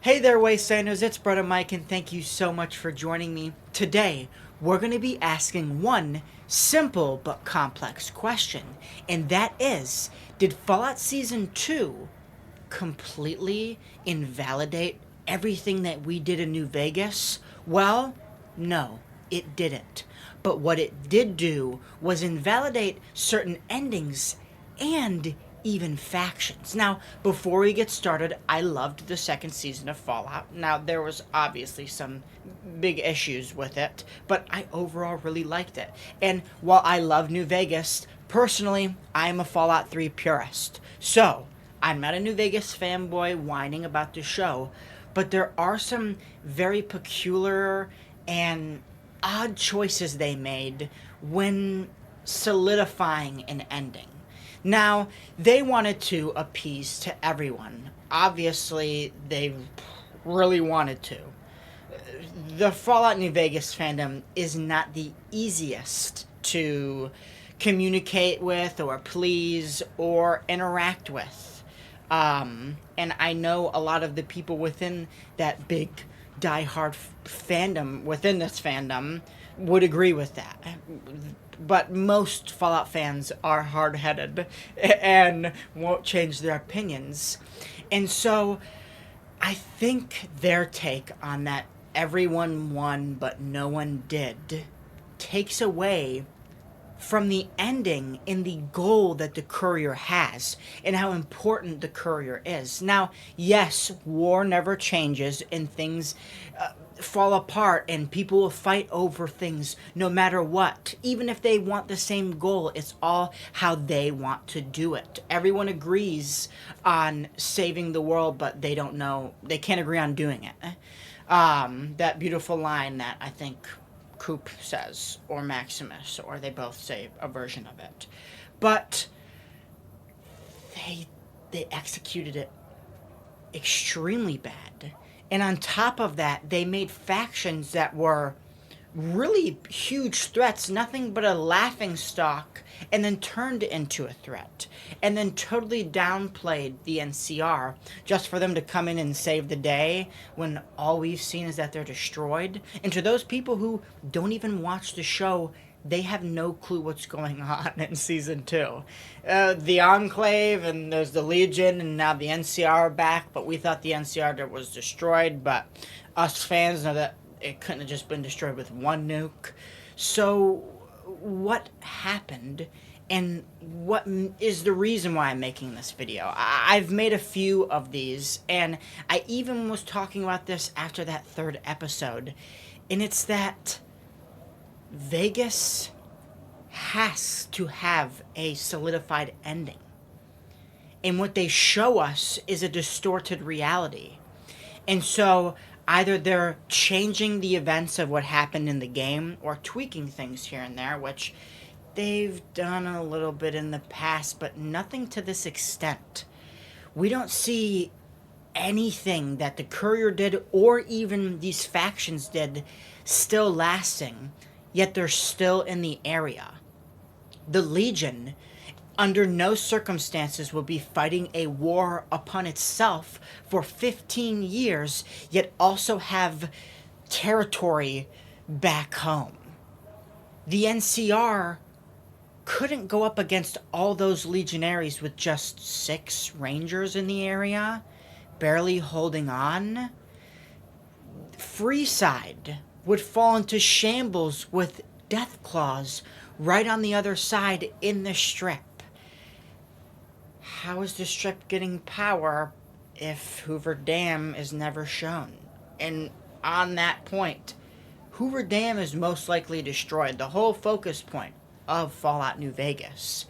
Hey there, Wastelanders, it's Brother Mike, and thank you so much for joining me. Today, we're going to be asking one simple but complex question, and that is, did Fallout Season 2 completely invalidate everything that we did in New Vegas? Well, no, it didn't. But what it did do was invalidate certain endings and even factions. Now, before we get started, I loved the second season of Fallout. Now, there was obviously some big issues with it, but I overall really liked it. And while I love New Vegas, personally, I am a Fallout 3 purist. So, I'm not a New Vegas fanboy whining about the show, but there are some very peculiar and odd choices they made when solidifying an ending. Now, they wanted to appease to everyone. Obviously, they really wanted to. The Fallout New Vegas fandom is not the easiest to communicate with or please or interact with. And I know a lot of the people within that big diehard fandom, within this fandom, would agree with that. But most Fallout fans are hard headed and won't change their opinions. And so I think their take on that everyone won but no one did takes away from the ending in the goal that the courier has and how important the courier is. Now, yes, war never changes and things fall apart and people will fight over things no matter what. Even if they want the same goal, it's all how they want to do it. Everyone agrees on saving the world, but they don't know, they can't agree on doing it. That beautiful line that I think Coop says, or Maximus, or they both say a version of it. But they executed it extremely bad. And on top of that, they made factions that were really huge threats, nothing but a laughing stock, and then turned into a threat. And then totally downplayed the NCR just for them to come in and save the day when all we've seen is that they're destroyed. And to those people who don't even watch the show, they have no clue what's going on in season 2. The Enclave, and there's the Legion, and now the NCR are back, but we thought the NCR was destroyed, but us fans know that it couldn't have just been destroyed with one nuke. So, what happened, and what is the reason why I'm making this video? I've made a few of these, and I even was talking about this after that third episode, and it's that Vegas has to have a solidified ending. And what they show us is a distorted reality. And so either they're changing the events of what happened in the game or tweaking things here and there, which they've done a little bit in the past, but nothing to this extent. We don't see anything that the courier did or even these factions did still lasting, yet they're still in the area. The Legion, under no circumstances, will be fighting a war upon itself for 15 years, yet also have territory back home. The NCR couldn't go up against all those legionaries with just 6 rangers in the area, barely holding on. Freeside would fall into shambles with Deathclaws right on the other side in the Strip. How is the Strip getting power if Hoover Dam is never shown? And on that point, Hoover Dam is most likely destroyed. The whole focus point of Fallout New Vegas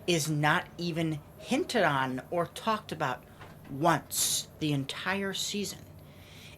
is not even hinted on or talked about once the entire season.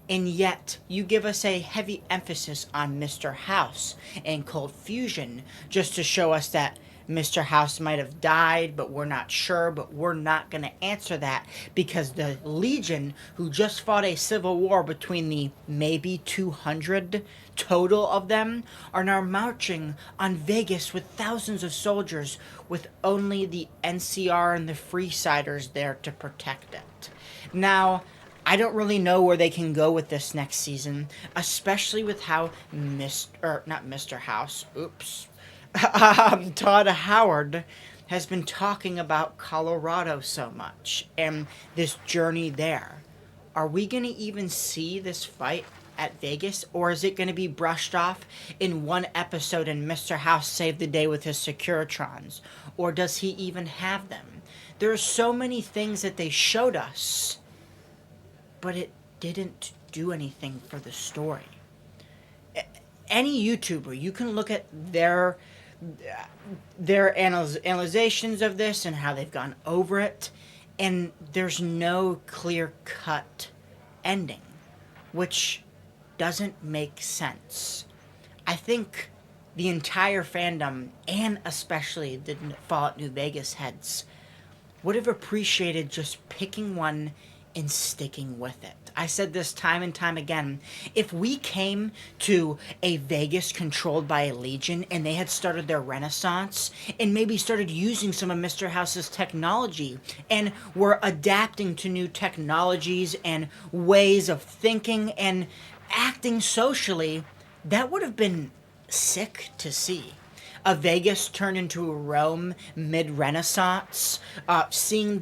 And yet, you give us a heavy emphasis on Mr. House and Cold Fusion just to show us that Mr. House might have died, but we're not sure, but we're not going to answer that because the Legion, who just fought a civil war between the maybe 200 total of them, are now marching on Vegas with thousands of soldiers with only the NCR and the Freesiders there to protect it. Now, I don't really know where they can go with this next season, especially with how not Mr. House, oops, Todd Howard has been talking about Colorado so much and this journey there. Are we going to even see this fight at Vegas, or is it going to be brushed off in one episode and Mr. House saved the day with his Securitrons? Or does he even have them? There are so many things that they showed us, but it didn't do anything for the story. Any YouTuber, you can look at their analyzations of this and how they've gone over it, and there's no clear-cut ending, which doesn't make sense. I think the entire fandom, and especially the Fallout New Vegas heads, would have appreciated just picking one and sticking with it. I said this time and time again. If we came to a Vegas controlled by a Legion and they had started their renaissance and maybe started using some of Mr. House's technology and were adapting to new technologies and ways of thinking and acting socially, that would have been sick to see. A Vegas turned into a Rome mid-Renaissance, seeing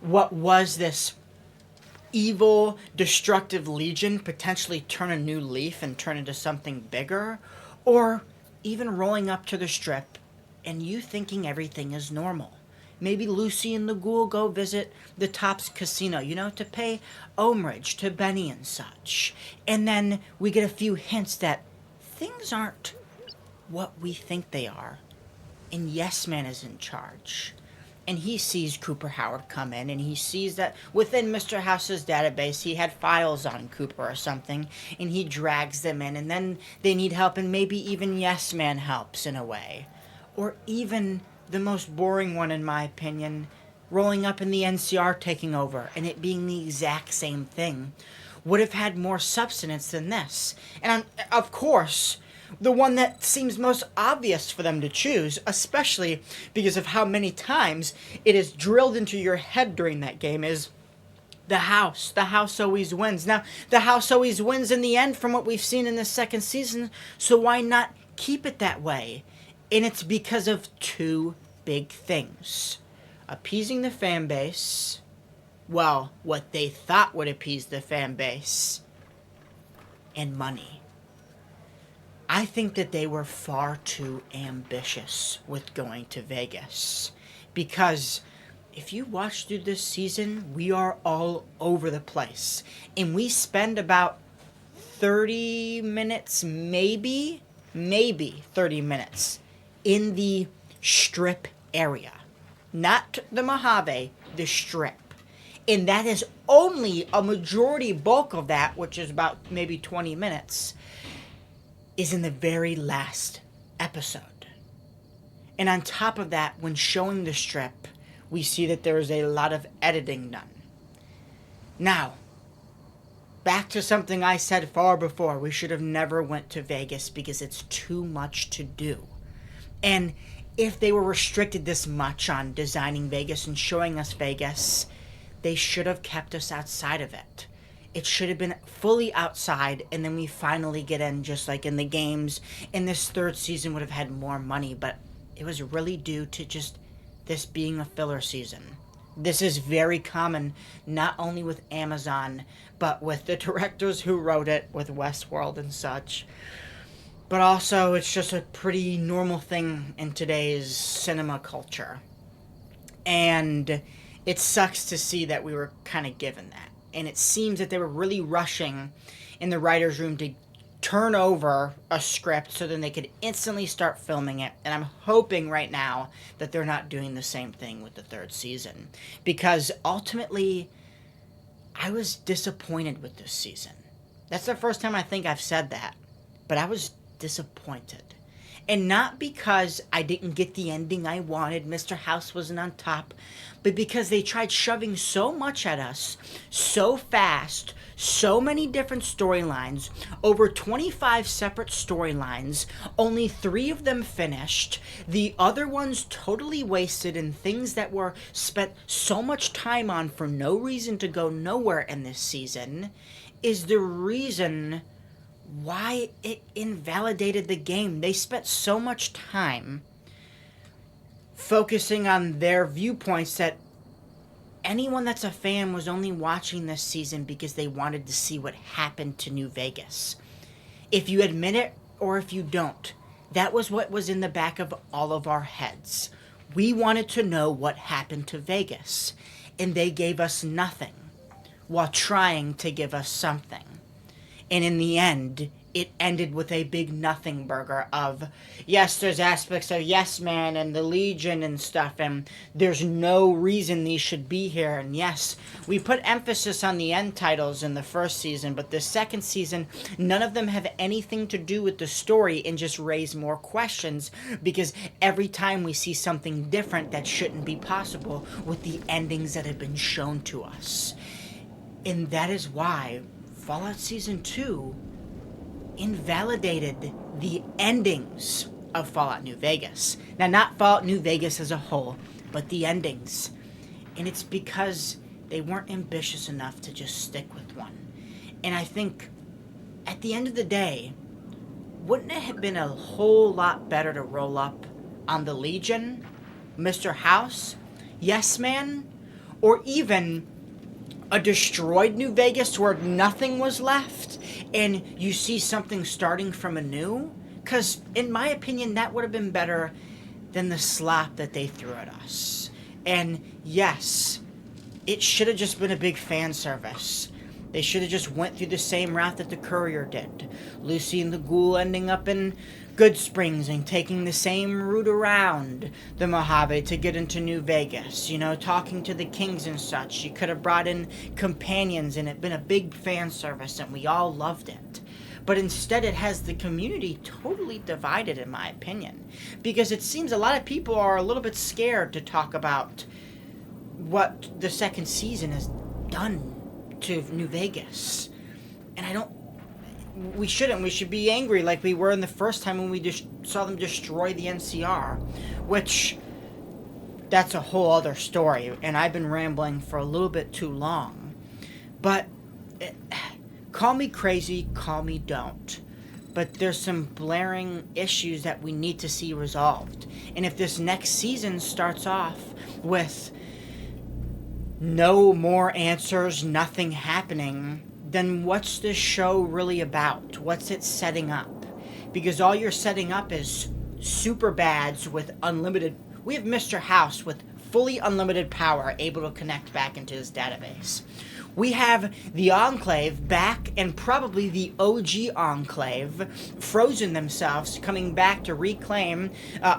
what was this evil, destructive Legion potentially turn a new leaf and turn into something bigger, or even rolling up to the Strip and you thinking everything is normal. Maybe Lucy and the Ghoul go visit the Tops Casino, to pay homage to Benny and such. And then we get a few hints that things aren't what we think they are. And Yes Man is in charge. And he sees Cooper Howard come in, and he sees that within Mr. House's database, he had files on Cooper or something, and he drags them in, and then they need help, and maybe even Yes Man helps in a way. Or even the most boring one, in my opinion, rolling up in the NCR taking over, and it being the exact same thing, would have had more substance than this. And of course, the one that seems most obvious for them to choose, especially because of how many times it is drilled into your head during that game, is the house. The house always wins. Now, the house always wins in the end from what we've seen in the second season, so why not keep it that way? And it's because of two big things. Appeasing the fan base, well, what they thought would appease the fan base, and money. I think that they were far too ambitious with going to Vegas, because if you watch through this season, we are all over the place, and we spend about 30 minutes, maybe 30 minutes in the Strip area, not the Mojave, the Strip, and that is only a majority bulk of that, which is about maybe 20 minutes, is in the very last episode. And on top of that, when showing the Strip, we see that there is a lot of editing done. Now, back to something I said far before. We should have never went to Vegas because it's too much to do. And if they were restricted this much on designing Vegas and showing us Vegas, they should have kept us outside of it. It should have been fully outside, and then we finally get in just like in the games. And this third season would have had more money, but it was really due to just this being a filler season. This is very common, not only with Amazon, but with the directors who wrote it, with Westworld and such. But also, it's just a pretty normal thing in today's cinema culture. And it sucks to see that we were kind of given that. And it seems that they were really rushing in the writer's room to turn over a script so then they could instantly start filming it. And I'm hoping right now that they're not doing the same thing with the third season. Because ultimately, I was disappointed with this season. That's the first time I think I've said that. But I was disappointed. And not because I didn't get the ending I wanted, Mr. House wasn't on top, but because they tried shoving so much at us so fast, so many different storylines, over 25 separate storylines, only 3 of them finished, the other ones totally wasted in things that were spent so much time on for no reason to go nowhere in this season, is the reason why it invalidated the game. They spent so much time focusing on their viewpoints that anyone that's a fan was only watching this season because they wanted to see what happened to New Vegas. If you admit it or if you don't, that was what was in the back of all of our heads. We wanted to know what happened to Vegas, and they gave us nothing while trying to give us something. And in the end, it ended with a big nothing burger of, yes, there's aspects of Yes Man and the Legion and stuff, and there's no reason these should be here. And yes, we put emphasis on the end titles in the first season, but the second season, none of them have anything to do with the story and just raise more questions, because every time we see something different that shouldn't be possible with the endings that have been shown to us. And that is why Fallout Season 2 invalidated the endings of Fallout New Vegas. Now, not Fallout New Vegas as a whole, but the endings. And it's because they weren't ambitious enough to just stick with one. And I think, at the end of the day, wouldn't it have been a whole lot better to roll up on the Legion, Mr. House, Yes Man, or even a destroyed New Vegas where nothing was left and you see something starting from anew? Because in my opinion, that would have been better than the slop that they threw at us. And yes, it should have just been a big fan service. They should have just went through the same route that the Courier did. Lucy and the Ghoul ending up in Good Springs and taking the same route around the Mojave to get into New Vegas. You know, talking to the Kings and such. You could have brought in companions and it been a big fan service and we all loved it. But instead it has the community totally divided, in my opinion. Because it seems a lot of people are a little bit scared to talk about what the second season has done to New Vegas. And I don't... We shouldn't. We should be angry like we were in the first time when we just saw them destroy the NCR. Which, that's a whole other story. And I've been rambling for a little bit too long. But, call me crazy, call me don't. But there's some blaring issues that we need to see resolved. And if this next season starts off with no more answers, nothing happening, then what's this show really about? What's it setting up? Because all you're setting up is super bads with unlimited... We have Mr. House with fully unlimited power, able to connect back into his database. We have the Enclave back, and probably the OG Enclave, frozen themselves, coming back to reclaim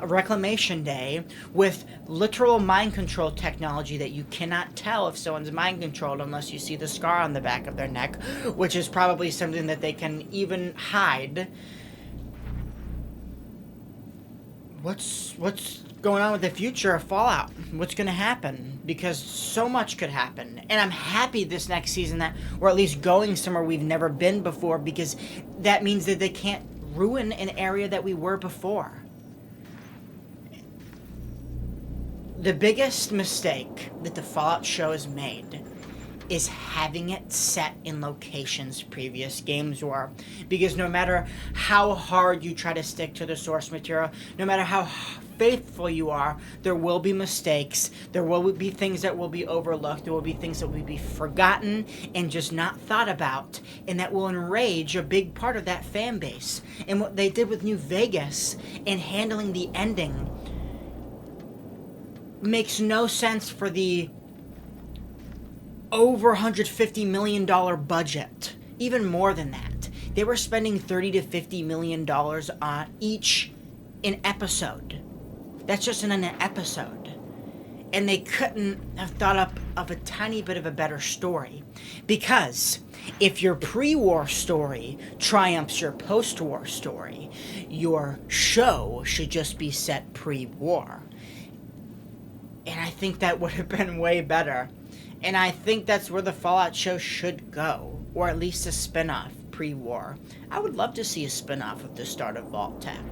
Reclamation Day with literal mind control technology that you cannot tell if someone's mind controlled unless you see the scar on the back of their neck, which is probably something that they can even hide. What's going on with the future of Fallout? What's going to happen? Because so much could happen. And I'm happy this next season that we're at least going somewhere we've never been before, because that means that they can't ruin an area that we were before. The biggest mistake that the Fallout show has made is having it set in locations previous games were. Because no matter how hard you try to stick to the source material, no matter how faithful you are, there will be mistakes, there will be things that will be overlooked, there will be things that will be forgotten and just not thought about, and that will enrage a big part of that fan base. And what they did with New Vegas in handling the ending makes no sense for the over $150 million budget. Even more than that. They were spending $30 to $50 million on each an episode. That's just in an episode. And they couldn't have thought up of a tiny bit of a better story. Because if your pre-war story triumphs your post-war story, your show should just be set pre-war. And I think that would have been way better. And I think that's where the Fallout show should go, or at least a spin-off pre-war. I would love to see a spin-off with the start of Vault-Tec,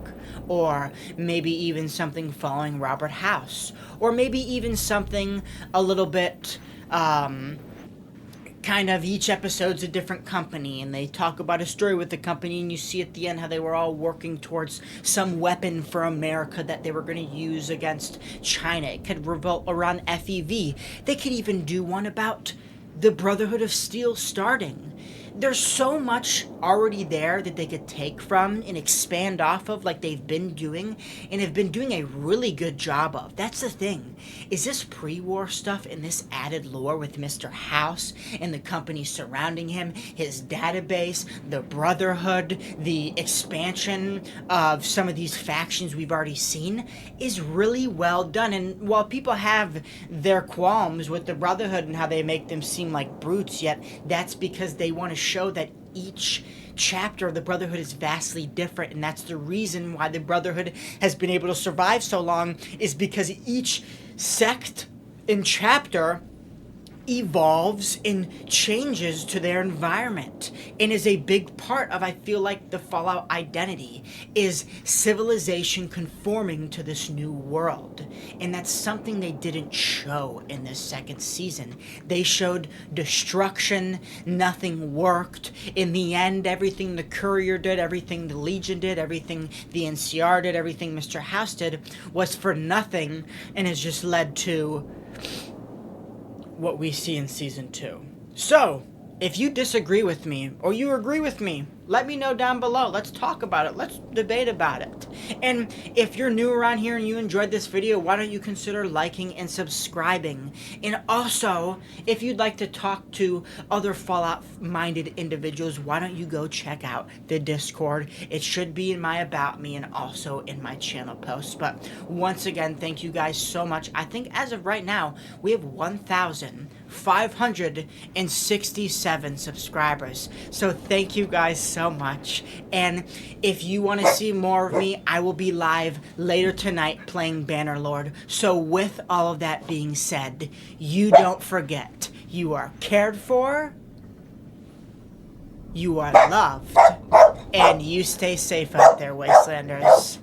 or maybe even something following Robert House, or maybe even something a little bit, kind of each episode's a different company, and they talk about a story with the company, and you see at the end how they were all working towards some weapon for America that they were going to use against China. It could revolve around FEV. They could even do one about the Brotherhood of Steel starting. There's so much already there that they could take from and expand off of, like they've been doing and have been doing a really good job of. That's the thing. Is this pre-war stuff and this added lore with Mr. House and the company surrounding him, his database, the Brotherhood, the expansion of some of these factions we've already seen, is really well done. And while people have their qualms with the Brotherhood and how they make them seem like brutes, yet that's because they want to show that each chapter of the Brotherhood is vastly different, and that's the reason why the Brotherhood has been able to survive so long, is because each sect and chapter evolves and changes to their environment, and is a big part of, I feel like, the Fallout identity is civilization conforming to this new world. And that's something they didn't show in this second season. They showed destruction, nothing worked. In the end, everything the Courier did, everything the Legion did, everything the NCR did, everything Mr. House did was for nothing, and has just led to what we see in Season 2. So, if you disagree with me, or you agree with me, let me know down below. Let's talk about it. Let's debate about it. And if you're new around here and you enjoyed this video, why don't you consider liking and subscribing? And also, if you'd like to talk to other Fallout-minded individuals, why don't you go check out the Discord? It should be in my About Me and also in my channel posts. But once again, thank you guys so much. I think as of right now, we have 1,567 subscribers. So thank you guys so much. And if you want to see more of me, I will be live later tonight playing Bannerlord. So with all of that being said, you don't forget, you are cared for, you are loved, and you stay safe out there, Wastelanders.